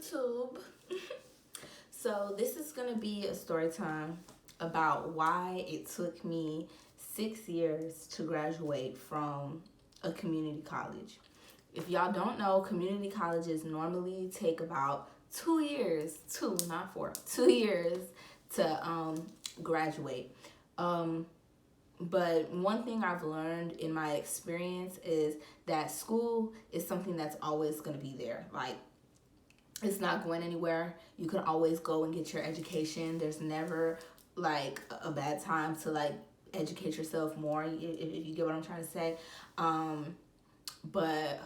YouTube. So this is gonna be a story time about why it took me 6 years to graduate from a community college. If y'all don't know, community colleges normally take about 2 years, two, not four, 2 years to graduate. Um, but one thing I've learned in my experience is that school is something that's always going to be there. Like, it's not going anywhere. You can always go and get your education. There's never like a bad time to like educate yourself more, if you get what I'm trying to say. But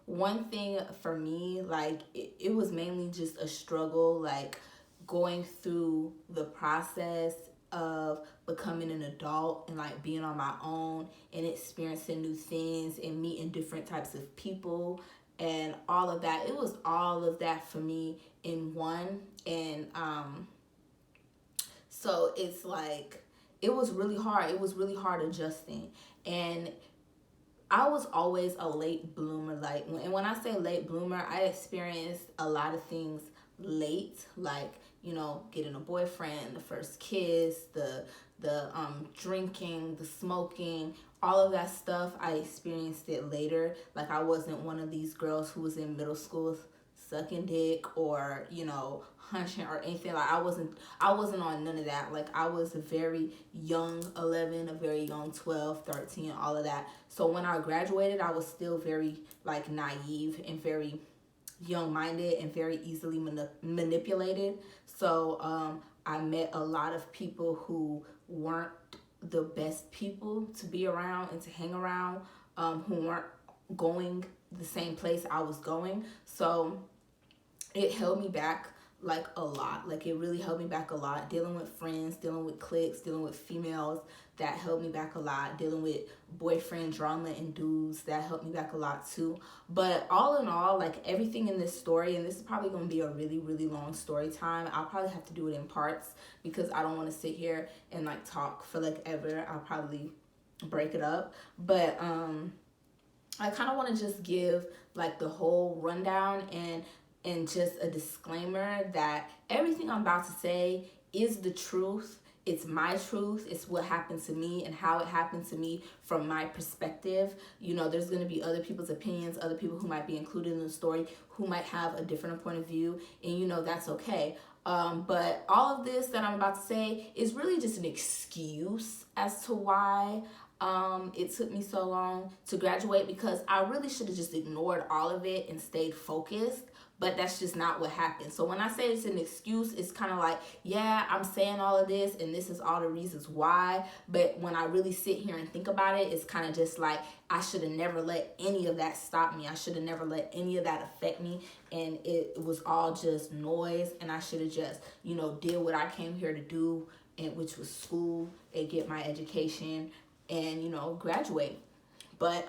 one thing for me, like it was mainly just a struggle, like going through the process of becoming an adult and like being on my own and experiencing new things and meeting different types of people and all of that. It was all of that for me in one. And so it's like it was really hard. It was really hard adjusting. And I was always a late bloomer. Like, and when I say late bloomer, I experienced a lot of things late, like, you know, getting a boyfriend, the first kiss, the drinking, the smoking, all of that stuff. I experienced it later. Like, I wasn't one of these girls who was in middle school sucking dick or, you know, hunching or anything. Like, I wasn't on none of that. Like, I was a very young 11, a very young 12, 13, all of that. So when I graduated, I was still very like naive and very young-minded and very easily manipulated. So I met a lot of people who weren't the best people to be around and to hang around, who weren't going the same place I was going. So it held me back like a lot. Like, it really held me back a lot. Dealing with friends, dealing with cliques, dealing with females, that held me back a lot. Dealing with boyfriend drama and dudes, that helped me back a lot too. But all in all, like, everything in this story, and this is probably going to be a really, really long story time. I'll probably have to do it in parts because I don't want to sit here and like talk for like ever. I'll probably break it up. But I kind of want to just give like the whole rundown and just a disclaimer that everything I'm about to say is the truth. It's my truth. It's what happened to me and how it happened to me from my perspective. You know, there's going to be other people's opinions, other people who might be included in the story who might have a different point of view, and you know, that's okay. But all of this that I'm about to say is really just an excuse as to why it took me so long to graduate, because I really should have just ignored all of it and stayed focused. But that's just not what happened. So when I say it's an excuse, it's kind of like, yeah, I'm saying all of this and this is all the reasons why. But when I really sit here and think about it, it's kind of just like, I should have never let any of that stop me. I should have never let any of that affect me. And it was all just noise. And I should have just, you know, did what I came here to do, and which was school and get my education and, you know, graduate. But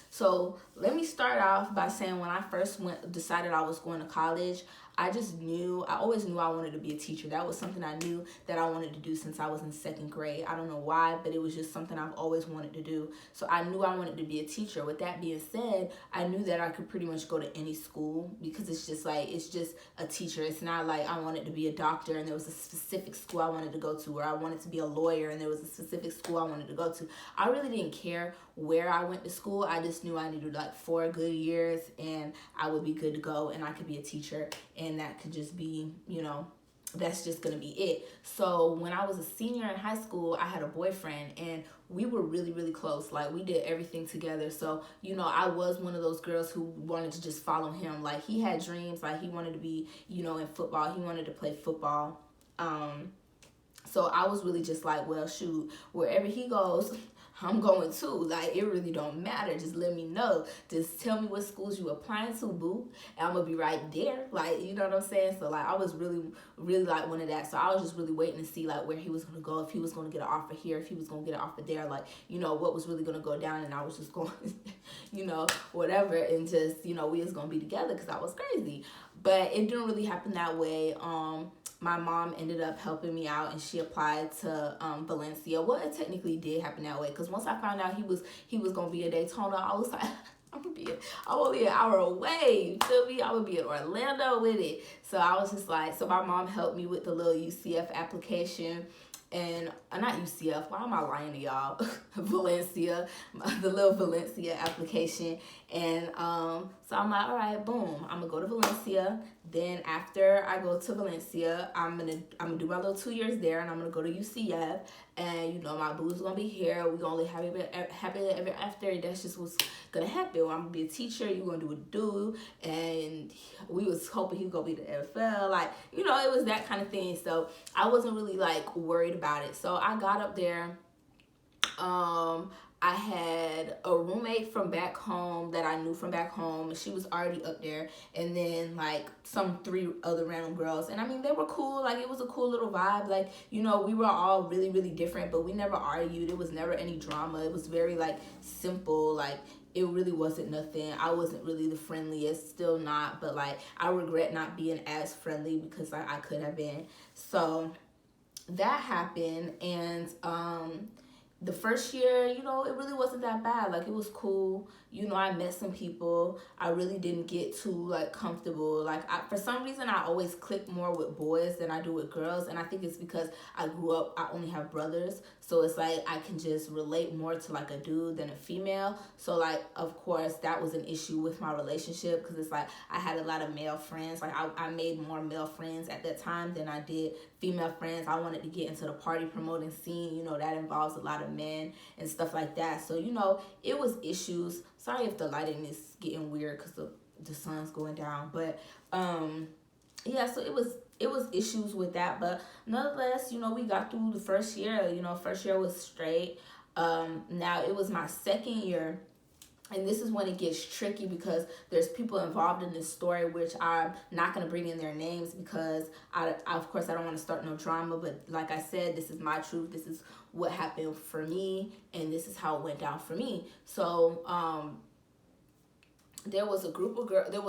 so let me start off by saying, when I first decided I was going to college, I always knew I wanted to be a teacher. That was something I knew that I wanted to do since I was in second grade. I don't know why, but it was just something I've always wanted to do. So I knew I wanted to be a teacher. With that being said, I knew that I could pretty much go to any school, because it's just a teacher. It's not like I wanted to be a doctor and there was a specific school I wanted to go to, or I wanted to be a lawyer and there was a specific school I wanted to go to. I really didn't care where I went to school. I just knew I needed like 4 good years and I would be good to go and I could be a teacher, and that could just be, you know, that's just gonna be it. So when I was a senior in high school, I had a boyfriend and we were really, really close. Like, we did everything together. So, you know, I was one of those girls who wanted to just follow him. Like, he had dreams. Like, he wanted to be, you know, in football. He wanted to play football. So I was really just like, well, shoot, wherever he goes, I'm going too. Like, it really don't matter. Just let me know. Just tell me what schools you applying to, boo. And I'm going to be right there. Like, you know what I'm saying? So, like, I was really, really, like, one of that. So I was just really waiting to see, like, where he was going to go. If he was going to get an offer here, if he was going to get an offer there. Like, you know, what was really going to go down. And I was just going, you know, whatever. And just, you know, we was going to be together because I was crazy. But it didn't really happen that way. My mom ended up helping me out and she applied to Valencia. Well, it technically did happen that way, because once I found out he was going to be in Daytona, I was like, I'm only an hour away. You feel me? I would be in Orlando with it. So I was just like, so my mom helped me with the little UCF application. And not UCF, why am I lying to y'all? Valencia, the little Valencia application. And so I'm like, all right, boom, I'm gonna go to Valencia. Then after I go to Valencia, I'm gonna do my little 2 years there, and I'm gonna go to UCF. And you know, my boo's gonna be here. We gonna live happy ever after. That's just what's gonna happen. I'm gonna be a teacher. You gonna do a dude, and we was hoping he was gonna be the NFL. Like, you know, it was that kind of thing. So I wasn't really like worried about it. So I got up there. I had a roommate from back home that I knew from back home, and she was already up there. And then like some 3 other random girls, and I mean, they were cool. Like, it was a cool little vibe. Like, you know, we were all really, really different, but we never argued. It was never any drama. It was very like simple. Like, it really wasn't nothing. I wasn't really the friendliest, still not, but like, I regret not being as friendly because I could have been. So that happened. And the first year, you know, it really wasn't that bad. Like, it was cool. You know, I met some people. I really didn't get too like comfortable. Like, for some reason, I always click more with boys than I do with girls, and I think it's because I grew up, I only have brothers, so it's like I can just relate more to like a dude than a female. So like, of course, that was an issue with my relationship, because it's like I had a lot of male friends. Like, I made more male friends at that time than I did female friends. I wanted to get into the party promoting scene. You know, that involves a lot of men and stuff like that. So, you know, it was issues. Sorry if the lighting is getting weird because the sun's going down. But yeah, so it was issues with that. But nonetheless, you know, we got through the first year. You know, first year was straight. Now it was my second year. And this is when it gets tricky, because there's people involved in this story, which I'm not going to bring in their names because, of course, I don't want to start no drama. But like I said, this is my truth. This is what happened for me, and this is how it went down for me. So there was a group of girls. There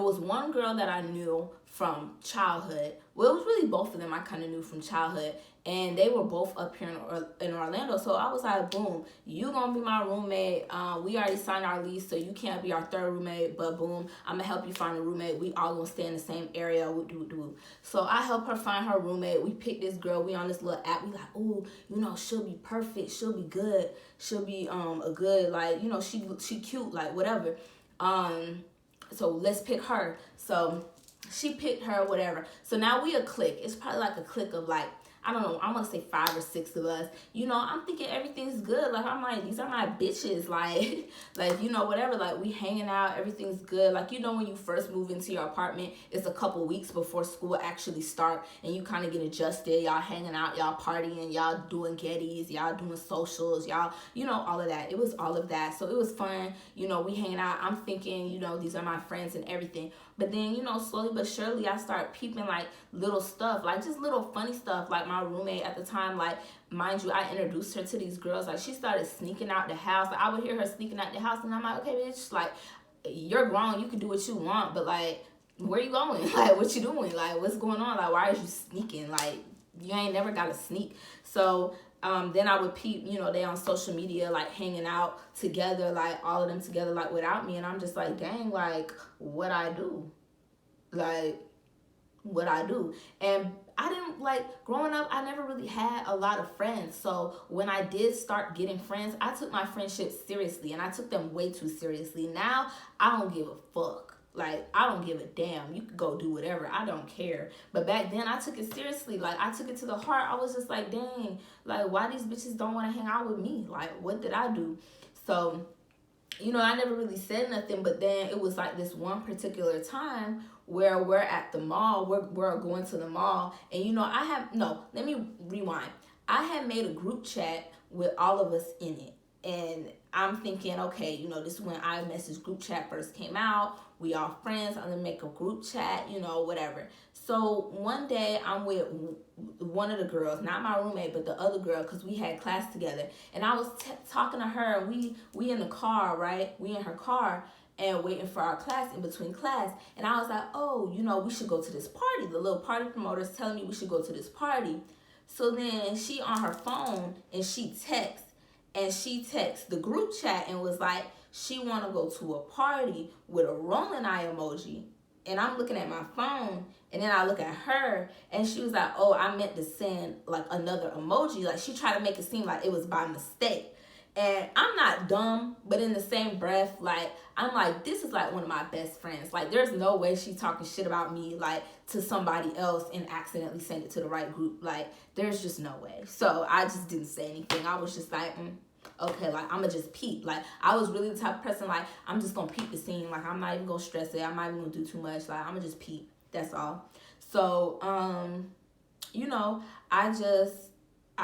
was one girl that I knew from childhood. Well, it was really both of them I kind of knew from childhood. And they were both up here in Orlando. So I was like, boom, you gonna be my roommate. We already signed our lease, so you can't be our third roommate. But boom, I'm gonna help you find a roommate. We all gonna stay in the same area. So I helped her find her roommate. We picked this girl. We on this little app. We like, ooh, you know, she'll be perfect. She'll be good. She'll be a good, like, you know, she cute, like, whatever. So let's pick her. So she picked her, whatever. So now we a clique. It's probably like a clique of like, I don't know, I want to say 5 or 6 of us. You know, I'm thinking everything's good. Like, I'm like, these are my bitches. Like, you know, whatever. Like, we hanging out. Everything's good. Like, you know, when you first move into your apartment, it's a couple weeks before school actually start, and you kind of get adjusted. Y'all hanging out. Y'all partying. Y'all doing getties. Y'all doing socials. Y'all, you know, all of that. It was all of that. So it was fun. You know, we hanging out. I'm thinking, you know, these are my friends and everything. But then, you know, slowly but surely, I start peeping, like, little stuff, like, just little funny stuff. Like, my roommate at the time, like, mind you, I introduced her to these girls. Like, she started sneaking out the house. Like, I would hear her sneaking out the house, and I'm like, okay, bitch, like, you're grown. You can do what you want, but, like, where you going? Like, what you doing? Like, what's going on? Like, why is you sneaking? Like, you ain't never got to sneak. So then I would peep, you know, they on social media, like, hanging out together, like, all of them together, like, without me. And I'm just like, dang, like, what I do? Like, what I do? And I didn't, like, growing up, I never really had a lot of friends. So when I did start getting friends, I took my friendships seriously, and I took them way too seriously. Now, I don't give a fuck. Like, I don't give a damn. You could go do whatever. I don't care. But back then, I took it seriously. Like, I took it to the heart. I was just like, dang, like, why these bitches don't want to hang out with me? Like, what did I do? So, you know, I never really said nothing. But then it was like this one particular time where we're at the mall. We're going to the mall. And, you know, let me rewind. I had made a group chat with all of us in it. And I'm thinking, okay, you know, this is when iMessage group chat first came out. We all friends. I'm going to make a group chat, you know, whatever. So one day I'm with one of the girls, not my roommate, but the other girl, because we had class together. And I was talking to her. We in the car, right? We in her car and waiting for our class, in between class. And I was like, oh, you know, we should go to this party. The little party promoter's telling me we should go to this party. So then she on her phone and she texts. and she texted the group chat and was like, she want to go to a party with a rolling eye emoji. And I'm looking at my phone, and then I look at her, and she was like, oh, I meant to send like another emoji. Like, she tried to make it seem like it was by mistake. And I'm not dumb, but in the same breath, like, I'm like, this is like one of my best friends. Like, there's no way she's talking shit about me, like, to somebody else and accidentally send it to the right group. Like, there's just no way. So I just didn't say anything. I was just like, okay, like, I'm gonna just peep. Like, I was really the type of person, like, I'm just gonna peep the scene. Like, I'm not even gonna stress it. I'm not even gonna do too much. Like, I'm gonna just peep. That's all. So, you know, I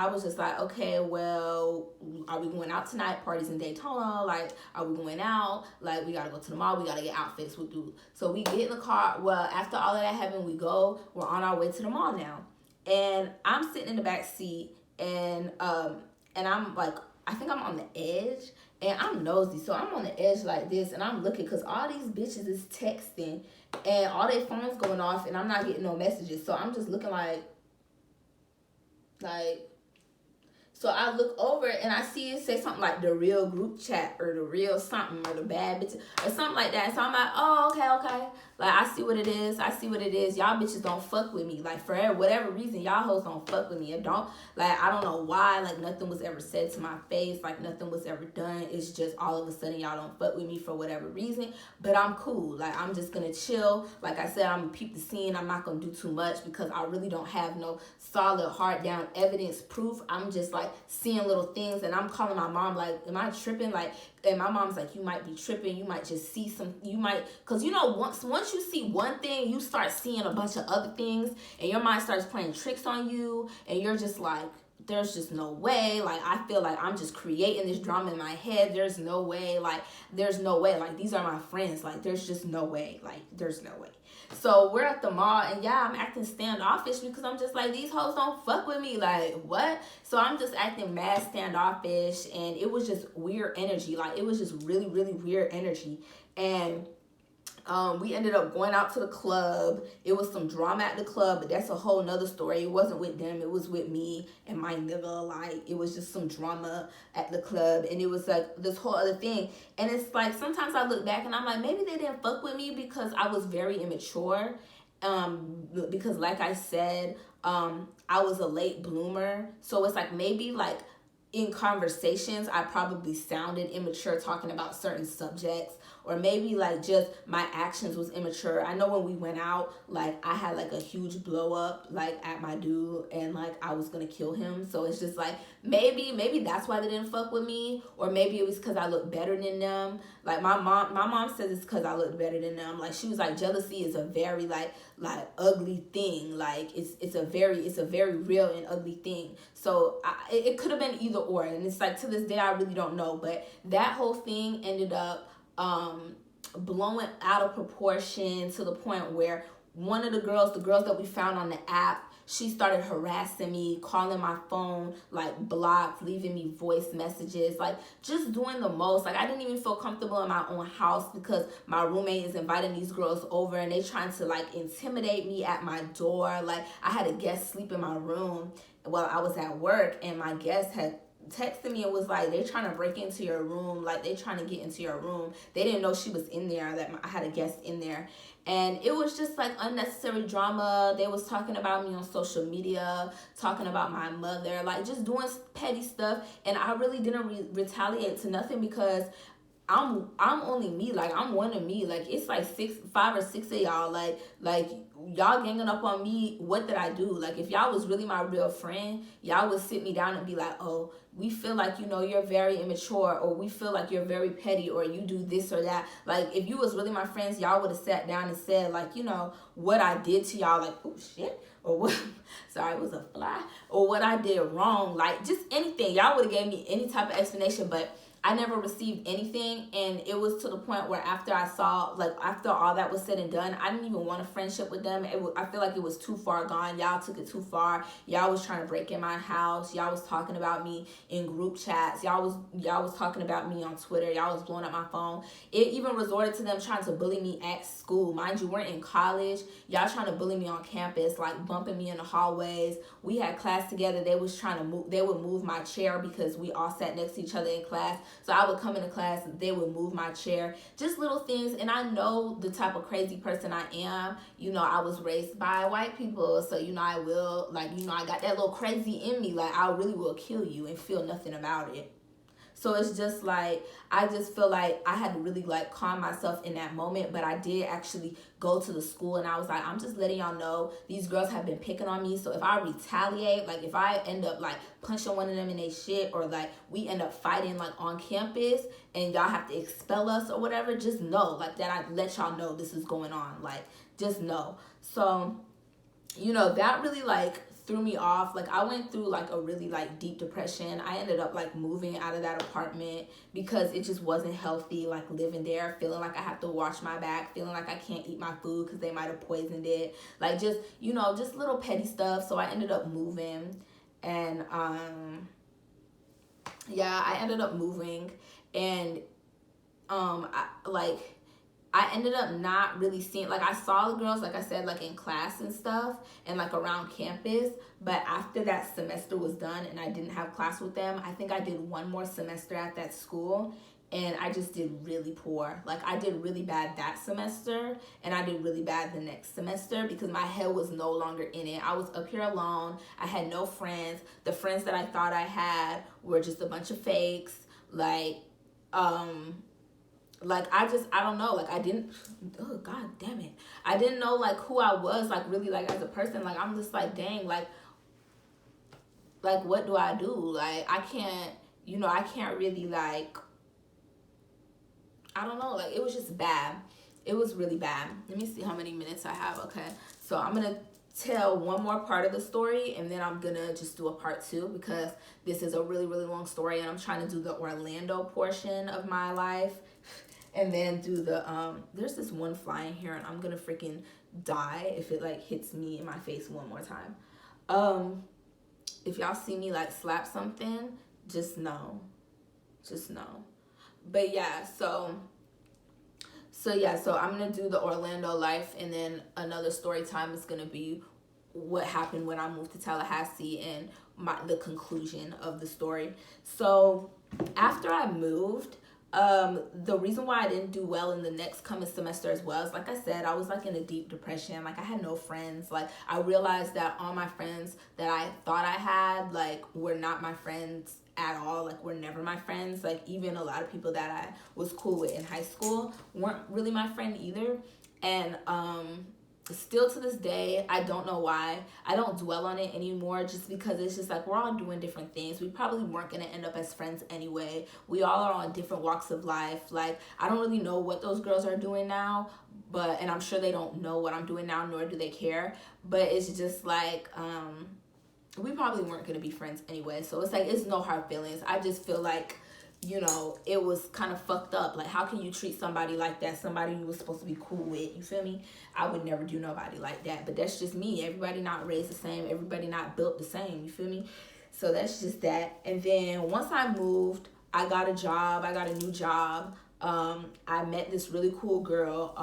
was just like, okay, well, are we going out tonight? Parties in Daytona. Like, are we going out? Like, we got to go to the mall. We got to get outfits. We'll do. So we get in the car. Well, after all of that happened, we're on our way to the mall now. And I'm sitting in the back seat, and I'm like, I think I'm on the edge, and I'm nosy. So I'm on the edge like this, and I'm looking because all these bitches is texting, and all their phones going off, and I'm not getting no messages. So I'm just looking like, so I look over and I see it say something like the real group chat or the real something or the bad bitch or something like that. So I'm like, oh, okay. Like, I see what it is. Y'all bitches don't fuck with me. Like, for whatever reason, y'all hoes don't fuck with me. I don't know why. Like, nothing was ever said to my face. Like, nothing was ever done. It's just all of a sudden y'all don't fuck with me for whatever reason. But I'm cool. Like, I'm just gonna chill. Like I said, I'm gonna peep the scene. I'm not gonna do too much because I really don't have no solid, hard down evidence proof. I'm just like seeing little things, and I'm calling my mom like, am I tripping? Like, and my mom's like, you might be tripping. You might just see because once you see one thing, you start seeing a bunch of other things, and your mind starts playing tricks on you, and you're just like, there's just no way. Like, I feel like I'm just creating this drama in my head. There's no way. Like, these are my friends. Like, there's just no way. Like, there's no way. So we're at the mall, and yeah, I'm acting standoffish because I'm just like, these hoes don't fuck with me. Like, what? So I'm just acting mad standoffish, and it was just weird energy. Like, it was just really, really weird energy. And we ended up going out to the club. It was some drama at the club, but that's a whole nother story. It wasn't with them. It was with me and my nigga. Like, it was just some drama at the club, and it was like this whole other thing. And it's like, sometimes I look back and I'm like, maybe they didn't fuck with me because I was very immature. Because like I said, I was a late bloomer. So it's like, maybe like in conversations, I probably sounded immature talking about certain subjects, or maybe like just my actions was immature. I know when we went out, like, I had like a huge blow up like at my dude, and like I was gonna kill him. So it's just like, maybe that's why they didn't fuck with me, or maybe it was because I looked better than them. Like, my mom says it's because I looked better than them. Like, she was like, jealousy is a very like ugly thing. Like, it's a very real and ugly thing. So it could have been either or, and it's like, to this day I really don't know. But that whole thing ended up blowing out of proportion to the point where one of the girls that we found on the app, she started harassing me, calling my phone, like, blocked, leaving me voice messages, like, just doing the most. Like, I didn't even feel comfortable in my own house because my roommate is inviting these girls over, and they trying to like intimidate me at my door. Like, I had a guest sleep in my room while I was at work, and my guest had texted me and was like, they trying to break into your room. Like, they trying to get into your room. They didn't know she was in there, that I had a guest in there. And it was just like unnecessary drama. They was talking about me on social media, talking about my mother, like just doing petty stuff. And I really didn't retaliate to nothing because I'm only me. Like, I'm one of me. Like, it's like 5 or 6 of y'all. Like y'all ganging up on me. What did I do? Like, if y'all was really my real friend, y'all would sit me down and be like, oh, we feel like, you're very immature, or we feel like you're very petty, or you do this or that. Like, if you was really my friends, y'all would have sat down and said, like, what I did to y'all, like, oh shit, or what, sorry, it was a fly, or what I did wrong, like, just anything. Y'all would have gave me any type of explanation. But I never received anything, and it was to the point where after I saw, like, after all that was said and done, I didn't even want a friendship with them. I feel like it was too far gone. Y'all took it too far. Y'all was trying to break in my house. Y'all was talking about me in group chats. Y'all was talking about me on Twitter. Y'all was blowing up my phone. It even resorted to them trying to bully me at school. Mind you, we're in college. Y'all trying to bully me on campus, like bumping me in the hallways. We had class together. They was trying to move. They would move my chair because we all sat next to each other in class. So I would come into class, they would move my chair, just little things. And I know the type of crazy person I am. I was raised by white people, so I will, like, I got that little crazy in me. Like, I really will kill you and feel nothing about it. So it's just like, I just feel like I had to really like calm myself in that moment. But I did actually go to the school, and I was like, I'm just letting y'all know these girls have been picking on me. So if I retaliate, like if I end up like punching one of them in their shit, or like we end up fighting like on campus and y'all have to expel us or whatever, just know like that I let y'all know this is going on. Like, just know. So, that really like threw me off. Like, I went through like a really like deep depression. I ended up like moving out of that apartment because it just wasn't healthy, like living there, feeling like I have to wash my back, feeling like I can't eat my food because they might have poisoned it, like just just little petty stuff. So I ended up moving, and I ended up moving, and I ended up not really seeing, like I saw the girls, like I said, like in class and stuff and like around campus. But after that semester was done and I didn't have class with them, I think I did one more semester at that school, and I just did really poor. Like, I did really bad that semester, and I did really bad the next semester because my head was no longer in it. I was up here alone. I had no friends. The friends that I thought I had were just a bunch of fakes. I don't know, like I didn't, oh god damn it, I didn't know like who I was, like really, like as a person. Like, I'm just like, dang, like what do I do? Like, I can't really, like, I don't know, like it was just bad. It was really bad. Let me see how many minutes I have. Okay, so I'm gonna tell one more part of the story, and then I'm gonna just do a part 2 because this is a really, really long story, and I'm trying to do the Orlando portion of my life, and then do the there's this one fly in here, and I'm gonna freaking die if it like hits me in my face one more time. If y'all see me like slap something, just know. But yeah, so I'm gonna do the Orlando life, and then another story time is gonna be what happened when I moved to Tallahassee and the conclusion of the story. So after I moved, the reason why I didn't do well in the next coming semester as well is, like I said, I was like in a deep depression. Like, I had no friends. Like, I realized that all my friends that I thought I had, like, were not my friends at all. Like, were never my friends. Like, even a lot of people that I was cool with in high school weren't really my friend either. And still to this day, I don't know why I don't dwell on it anymore, just because it's just like we're all doing different things. We probably weren't going to end up as friends anyway. We all are on different walks of life. Like, I don't really know what those girls are doing now, and I'm sure they don't know what I'm doing now, nor do they care. But it's just like we probably weren't going to be friends anyway. So it's like, it's no hard feelings. I just feel like, it was kind of fucked up. Like, how can you treat somebody like that? Somebody you was supposed to be cool with. You feel me? I would never do nobody like that. But that's just me. Everybody not raised the same. Everybody not built the same. You feel me? So that's just that. And then once I moved, I got a job. I got a new job. I met this really cool girl.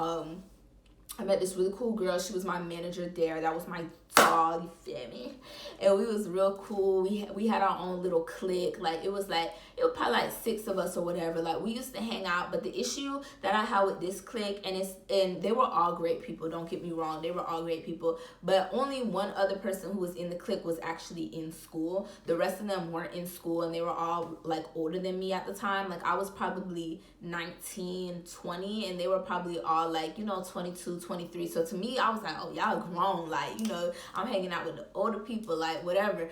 She was my manager there. That was my dog, you feel me? And we was real cool. We had our own little clique. Like, it was probably like 6 of us or whatever. Like, we used to hang out. But the issue that I had with this clique, and they were all great people, don't get me wrong, they were all great people, but only one other person who was in the clique was actually in school. The rest of them weren't in school, and they were all like older than me at the time. Like, I was probably 19, 20, and they were probably all like 22, 23. So to me, I was like, oh, y'all grown. Like, I'm hanging out with the older people, like whatever.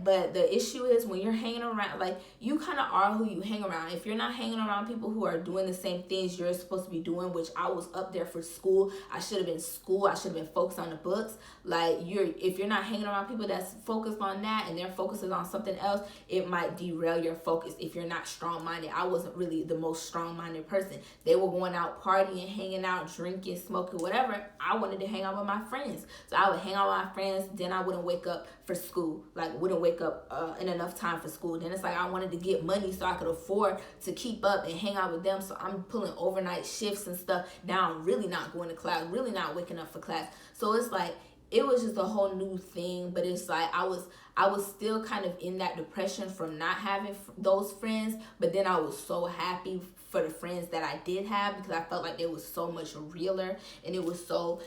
But the issue is when you're hanging around, like you kind of are who you hang around. If you're not hanging around people who are doing the same things you're supposed to be doing, which I was up there for school, I should have been school, I should have been focused on the books. Like if you're not hanging around people that's focused on that and they're focusing on something else, it might derail your focus if you're not strong-minded. I wasn't really the most strong-minded person. They were going out partying, hanging out, drinking, smoking, whatever. I wanted to hang out with my friends. So I would hang out with my friends, then I wouldn't wake up for school. Like wouldn't wake up in enough time for school. Then it's like I wanted to get money so I could afford to keep up and hang out with them. So I'm pulling overnight shifts and stuff. Now I'm really not going to class, really not waking up for class. So it's like it was just a whole new thing. But it's like I was still kind of in that depression from not having those friends, but then I was so happy for the friends that I did have because I felt like it was so much realer, and it was so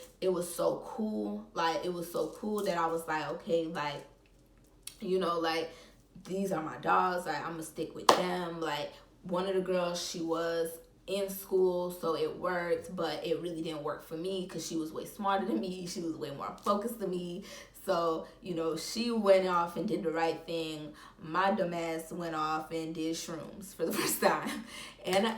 cool. Like it was so cool that I was like, okay, like, you know, like these are my dogs, like I'm gonna stick with them. Like one of the girls, she was in school, so it worked, but it really didn't work for me because she was way smarter than me, she was way more focused than me. So, you know, she went off and did the right thing. My dumb ass went off and did shrooms for the first time. And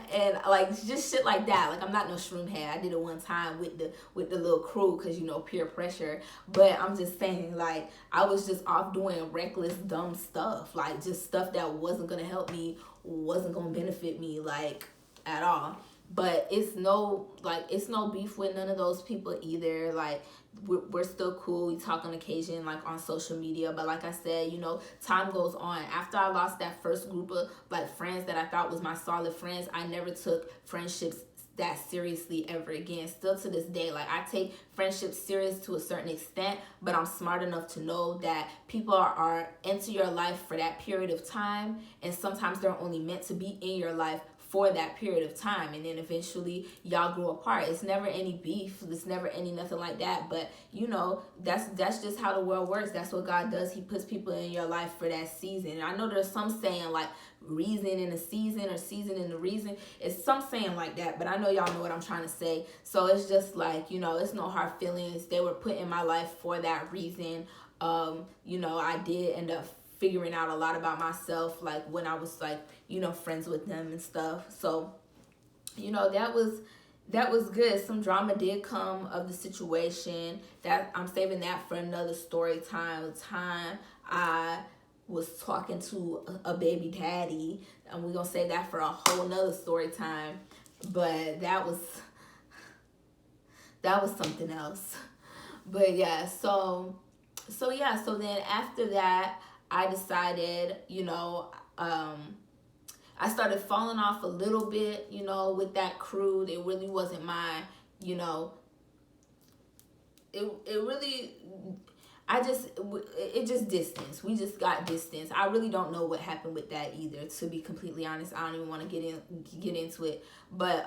like just shit like that. Like I'm not no shroom head. I did it one time with the little crew because, you know, peer pressure. But I'm just saying, like, I was just off doing reckless, dumb stuff. Like just stuff that wasn't gonna help me, wasn't gonna benefit me, like, at all. But it's no beef with none of those people either. Like we're still cool. We talk on occasion, like on social media. But like I said, you know, time goes on. After I lost that first group of like friends that I thought was my solid friends, I never took friendships that seriously ever again. Still to this day, like I take friendships serious to a certain extent, but I'm smart enough to know that people are into your life for that period of time, and sometimes they're only meant to be in your life for that period of time, and then eventually y'all grow apart. It's never any beef, it's never any nothing like that. But you know, that's just how the world works. That's what God does. He puts people in your life for that season. And I know there's some saying like reason in a season or season in the reason. It's some saying like that, but I know y'all know what I'm trying to say. So it's just like, you know, it's no hard feelings. They were put in my life for that reason. You know, I did end up figuring out a lot about myself, like when I was like, you know, friends with them and stuff. So, you know, that was good. Some drama did come of the situation. That I'm saving that for another story time. I was talking to a baby daddy, and we're gonna save that for a whole nother story time. But that was something else. But yeah, so then after that, I decided, you know, I started falling off a little bit, you know, with that crew. It really wasn't my, you know, it just distance. We just got distance. I really don't know what happened with that either, to be completely honest. I don't even want to get into it. But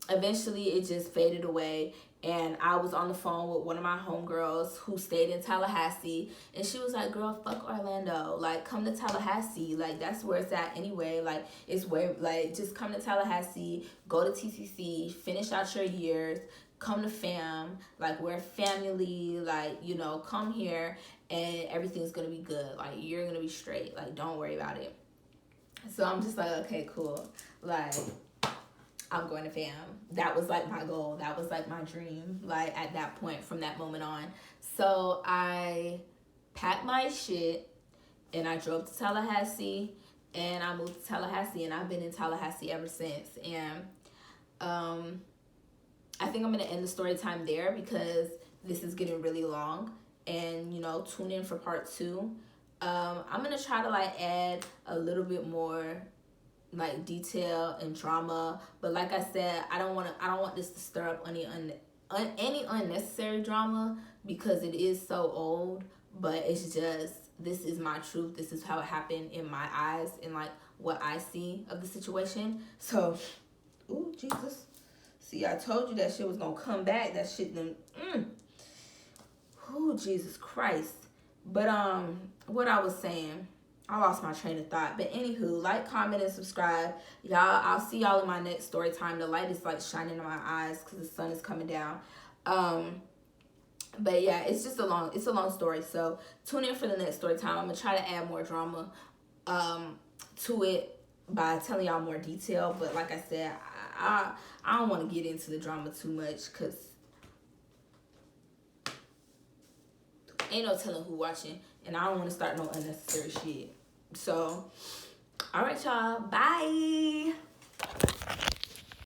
eventually it just faded away. And I was on the phone with one of my homegirls who stayed in Tallahassee. And she was like, girl, fuck Orlando. Like, come to Tallahassee. Like, that's where it's at anyway. Like, it's where, like, just come to Tallahassee. Go to TCC. Finish out your years. Come to fam. Like, we're family. Like, you know, come here. And everything's going to be good. Like, you're going to be straight. Like, don't worry about it. So I'm just like, okay, cool. Like, I'm going to fam. That was like my goal. That was like my dream, like at that point, from that moment on. So I packed my shit and I drove to Tallahassee, and I moved to Tallahassee, and I've been in Tallahassee ever since. And I think I'm going to end the story time there because this is getting really long, and, you know, tune in for part 2. I'm going to try to like add a little bit more like detail and drama, but like I said, I don't want this to stir up any unnecessary drama because it is so old. But it's just, this is my truth. This is how it happened in my eyes and like what I see of the situation. So, ooh, Jesus. See, I told you that shit was gonna come back. That shit then, ooh, Jesus Christ. But what I was saying, I lost my train of thought. But anywho, like, comment, and subscribe. Y'all, I'll see y'all in my next story time. The light is like shining in my eyes because the sun is coming down. But yeah, it's a long story. So tune in for the next story time. I'm gonna try to add more drama to it by telling y'all more detail. But like I said, I don't want to get into the drama too much because ain't no telling who watching, and I don't want to start no unnecessary shit. So, all right, y'all. Bye.